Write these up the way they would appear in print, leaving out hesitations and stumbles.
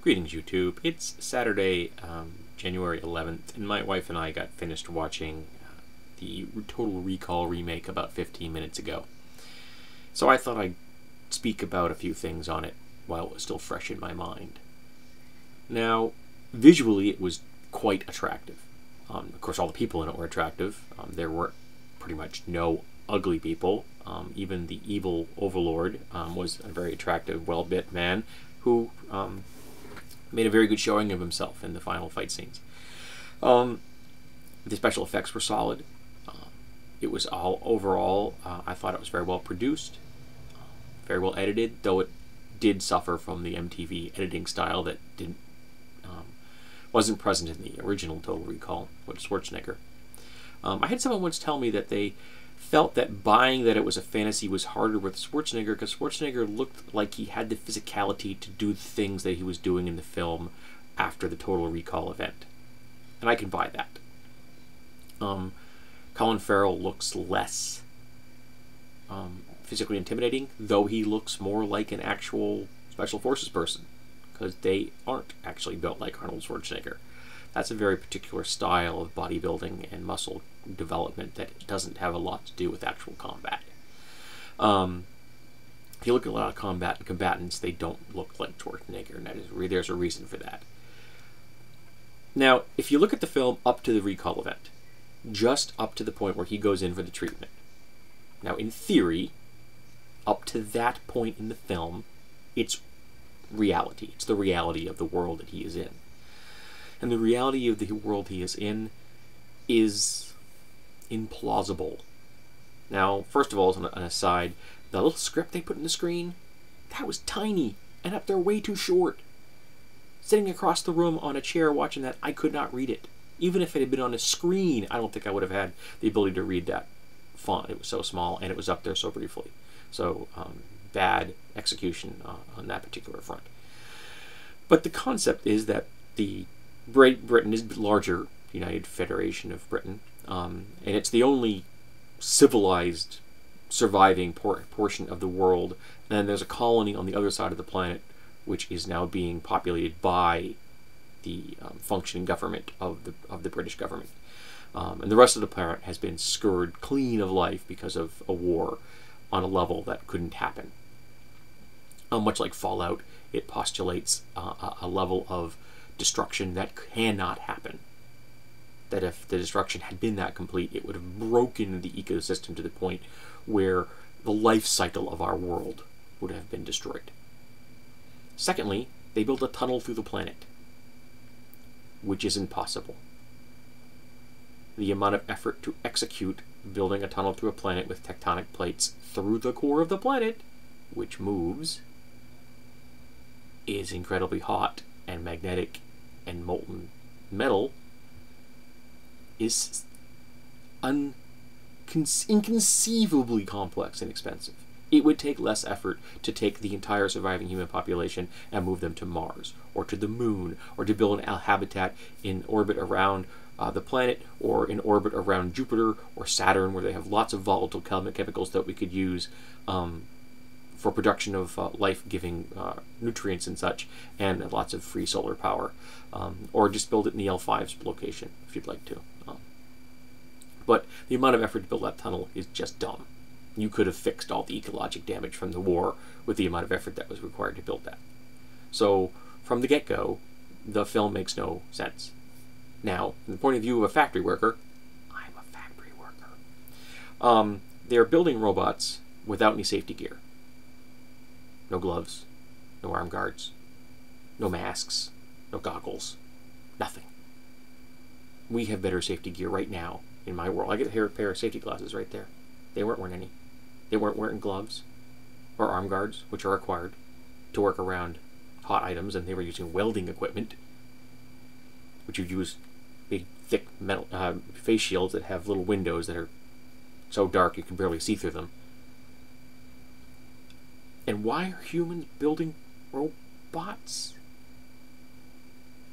Greetings, YouTube. It's Saturday, January 11th, and my wife and I got finished watching the Total Recall remake about 15 minutes ago. So I thought I'd speak about a few things on it while it was still fresh in my mind. Now, visually, it was quite attractive. Of course, all the people in it were attractive. There were pretty much no ugly people. Even the evil overlord was a very attractive, well-built man who made a very good showing of himself in the final fight scenes. The special effects were solid. It was all overall, I thought it was very well produced, very well edited, though it did suffer from the MTV editing style that wasn't present in the original Total Recall with Schwarzenegger. I had someone once tell me that they felt that buying that it was a fantasy was harder with Schwarzenegger because Schwarzenegger looked like he had the physicality to do the things that he was doing in the film after the Total Recall event. And I can buy that. Colin Farrell looks less physically intimidating, though he looks more like an actual Special Forces person, because they aren't actually built like Arnold Schwarzenegger. That's a very particular style of bodybuilding and muscle development that doesn't have a lot to do with actual combat. If you look at a lot of combatants, they don't look like Schwarzenegger, and there's a reason for that. Now, if you look at the film up to the recall event, just up to the point where he goes in for the treatment. Now, in theory, up to that point in the film, it's reality. It's the reality of the world that he is in. And the reality of the world he is in is implausible. Now, first of all, as an aside, the little script they put in the screen, that was tiny and up there way too short. Sitting across the room on a chair watching that, I could not read it. Even if it had been on a screen, I don't think I would have had the ability to read that font. It was so small, and it was up there so briefly. So, bad execution on that particular front. But the concept is that the Great Britain is larger, United Federation of Britain, and it's the only civilized surviving portion of the world. And then there's a colony on the other side of the planet, which is now being populated by the functioning government of the British government. And the rest of the planet has been scoured clean of life because of a war on a level that couldn't happen. Much like Fallout, it postulates a level of destruction that cannot happen. That if the destruction had been that complete, it would have broken the ecosystem to the point where the life cycle of our world would have been destroyed. Secondly, they built a tunnel through the planet, which is impossible. The amount of effort to execute building a tunnel through a planet with tectonic plates through the core of the planet, which moves, is incredibly hot and magnetic and molten metal, is inconceivably complex and expensive. It would take less effort to take the entire surviving human population and move them to Mars, or to the moon, or to build an habitat in orbit around the planet, or in orbit around Jupiter or Saturn, where they have lots of volatile chemicals that we could use for production of life-giving nutrients and such, and lots of free solar power. Or just build it in the L5's location, if you'd like to. But the amount of effort to build that tunnel is just dumb. You could have fixed all the ecologic damage from the war with the amount of effort that was required to build that. So, from the get-go, the film makes no sense. Now, from the point of view of a factory worker, I'm a factory worker. They're building robots without any safety gear. No gloves, no arm guards, no masks, no goggles, nothing. We have better safety gear right now in my world. I get a pair of safety glasses right there. They weren't wearing any. They weren't wearing gloves or arm guards, which are required to work around hot items, and they were using welding equipment, which you use big, thick metal face shields that have little windows that are so dark you can barely see through them. And why are humans building robots?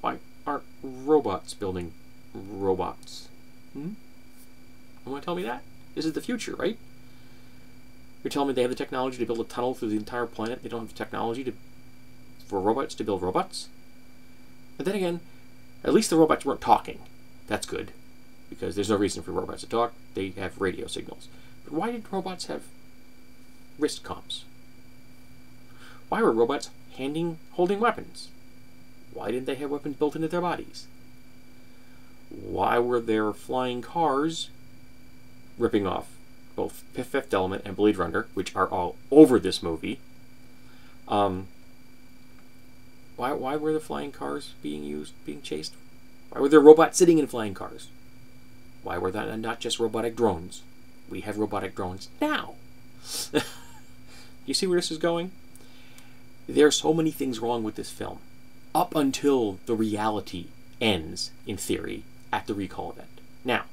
Why aren't robots building robots? You want to tell me that? This is the future, right? You're telling me they have the technology to build a tunnel through the entire planet. They don't have the technology for robots to build robots? But then again, at least the robots weren't talking. That's good, because there's no reason for robots to talk. They have radio signals. But why did robots have wrist comps? Why were robots holding weapons? Why didn't they have weapons built into their bodies? Why were there flying cars ripping off both Fifth Element and Blade Runner, which are all over this movie? Why were the flying cars being chased? Why were there robots sitting in flying cars? Why were that not just robotic drones? We have robotic drones now. You see where this is going? There are so many things wrong with this film, up until the reality ends, in theory, at the recall event. Now,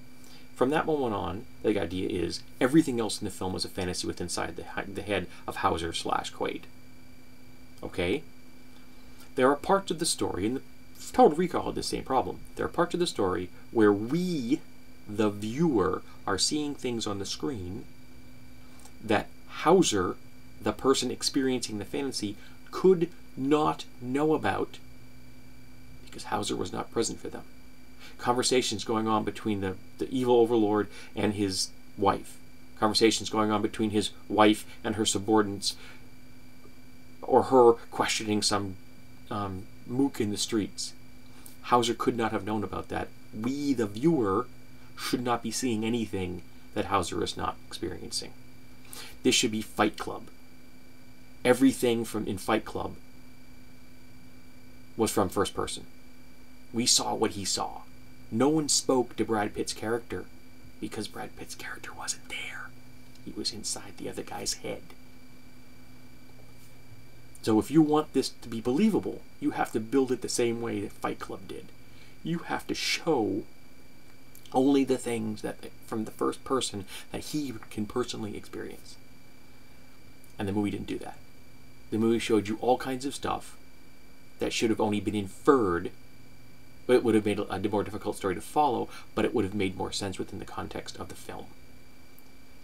from that moment on, the idea is everything else in the film was a fantasy within inside the head of Hauser / Quaid. Okay? There are parts of the story, and the Total Recall had the same problem. There are parts of the story where we, the viewer, are seeing things on the screen that Hauser, the person experiencing the fantasy, could not know about because Hauser was not present for them. Conversations going on between the evil overlord and his wife. Conversations going on between his wife and her subordinates, or her questioning some mook in the streets. Hauser could not have known about that. We, the viewer, should not be seeing anything that Hauser is not experiencing. This should be Fight Club. Everything in Fight Club was from first person. We saw what he saw. No one spoke to Brad Pitt's character because Brad Pitt's character wasn't there. He was inside the other guy's head. So if you want this to be believable, you have to build it the same way that Fight Club did. You have to show only the things that from the first person that he can personally experience. And the movie didn't do that. The movie showed you all kinds of stuff that should have only been inferred, but it would have made a more difficult story to follow, but it would have made more sense within the context of the film.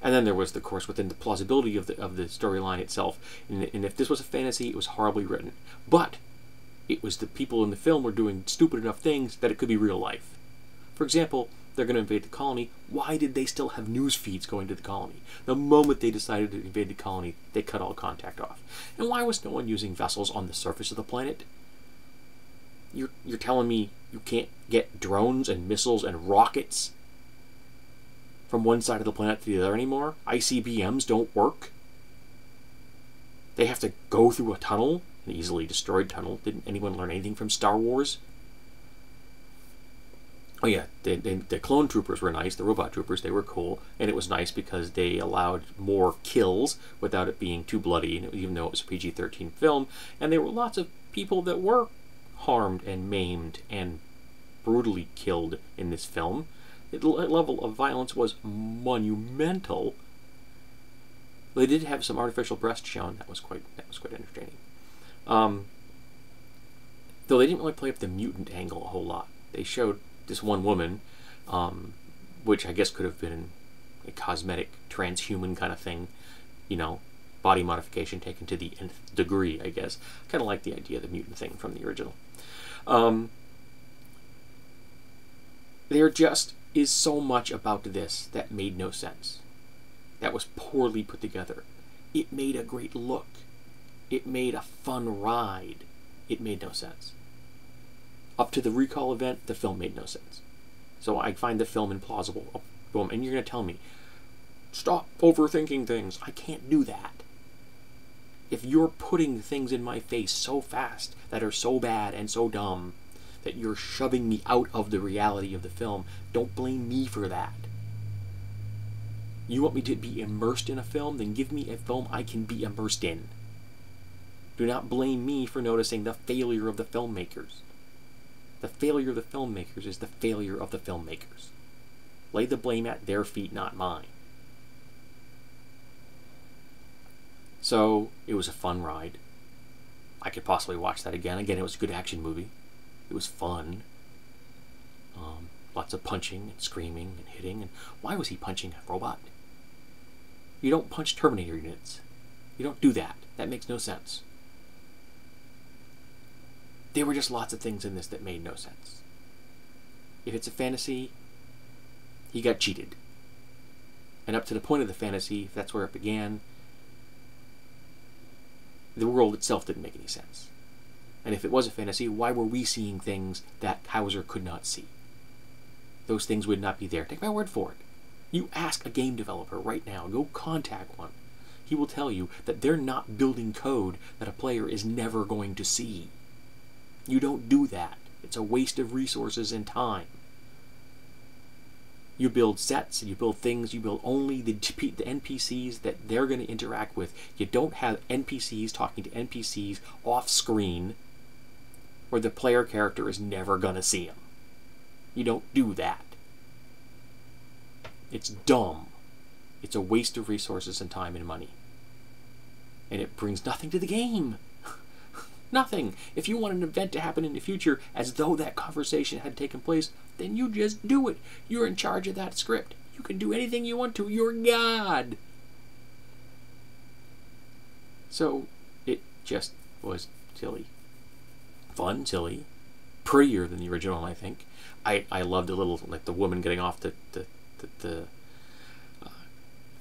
And then there was, of course, within the plausibility of the storyline itself. And if this was a fantasy, it was horribly written. But it was the people in the film were doing stupid enough things that it could be real life. For example, they're going to invade the colony. Why did they still have news feeds going to the colony? The moment they decided to invade the colony, they cut all contact off. And why was no one using vessels on the surface of the planet? You're telling me you can't get drones and missiles and rockets from one side of the planet to the other anymore? ICBMs don't work? They have to go through a tunnel, an easily destroyed tunnel. Didn't anyone learn anything from Star Wars? Oh yeah, the clone troopers were nice, the robot troopers, they were cool, and it was nice because they allowed more kills without it being too bloody, and even though it was a PG-13 film, and there were lots of people that were harmed and maimed and brutally killed in this film. The level of violence was monumental. They did have some artificial breast shown. That was quite entertaining. Though they didn't really play up the mutant angle a whole lot. They showed this one woman, which I guess could have been a cosmetic transhuman kind of thing, you know, body modification taken to the nth degree, I guess. I kind of like the idea of the mutant thing from the original. There just is so much about this that made no sense. That was poorly put together. It made a great look. It made a fun ride. It made no sense. Up to the recall event, the film made no sense. So I find the film implausible. Boom. And you're going to tell me, stop overthinking things. I can't do that. If you're putting things in my face so fast that are so bad and so dumb that you're shoving me out of the reality of the film, don't blame me for that. You want me to be immersed in a film? Then give me a film I can be immersed in. Do not blame me for noticing the failure of the filmmakers. The failure of the filmmakers is the failure of the filmmakers. Lay the blame at their feet, not mine. So, it was a fun ride. I could possibly watch that again. Again, it was a good action movie. It was fun. Lots of punching and screaming and hitting. And why was he punching a robot? You don't punch Terminator units. You don't do that. That makes no sense. There were just lots of things in this that made no sense. If it's a fantasy, he got cheated. And up to the point of the fantasy, if that's where it began, the world itself didn't make any sense. And if it was a fantasy, why were we seeing things that Hauser could not see? Those things would not be there. Take my word for it. You ask a game developer right now, go contact one. He will tell you that they're not building code that a player is never going to see. You don't do that. It's a waste of resources and time. You build sets, and you build things, you build only the NPCs that they're going to interact with. You don't have NPCs talking to NPCs off screen where the player character is never going to see them. You don't do that. It's dumb. It's a waste of resources and time and money. And it brings nothing to the game. Nothing. If you want an event to happen in the future as though that conversation had taken place, then you just do it. You're in charge of that script. You can do anything you want to. You're God. So it just was silly. Fun, silly. Prettier than the original, I think. I loved a little, like the woman getting off through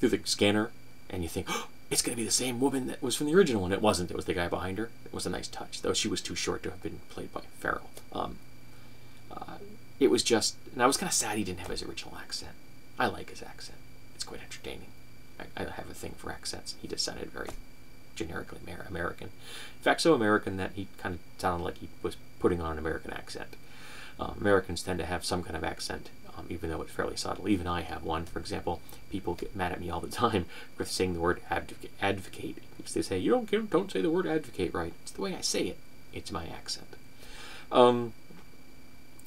the scanner, and you think, oh, it's going to be the same woman that was from the original, and it wasn't. It was the guy behind her. It was a nice touch, though she was too short to have been played by Farrell. It was just, and I was kind of sad he didn't have his original accent. I like his accent. It's quite entertaining. I have a thing for accents. He just sounded very generically American. In fact, so American that he kind of sounded like he was putting on an American accent. Americans tend to have some kind of accent, even though it's fairly subtle. Even I have one. For example, people get mad at me all the time for saying the word advocate, because they say, you don't say the word advocate right. It's the way I say it. It's my accent.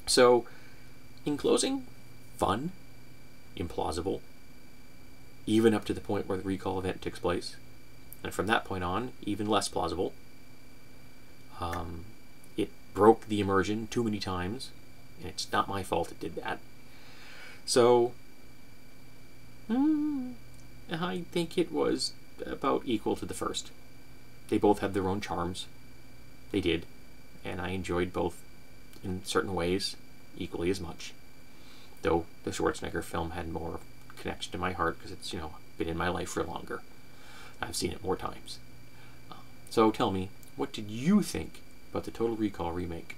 So, in closing, fun, implausible, even up to the point where the recall event takes place. And from that point on, even less plausible. It broke the immersion too many times, and it's not my fault it did that. So, I think it was about equal to the first. They both had their own charms. They did. And I enjoyed both in certain ways equally as much. Though the Schwarzenegger film had more connection to my heart because it's, been in my life for longer. I've seen it more times. So tell me, what did you think about the Total Recall remake?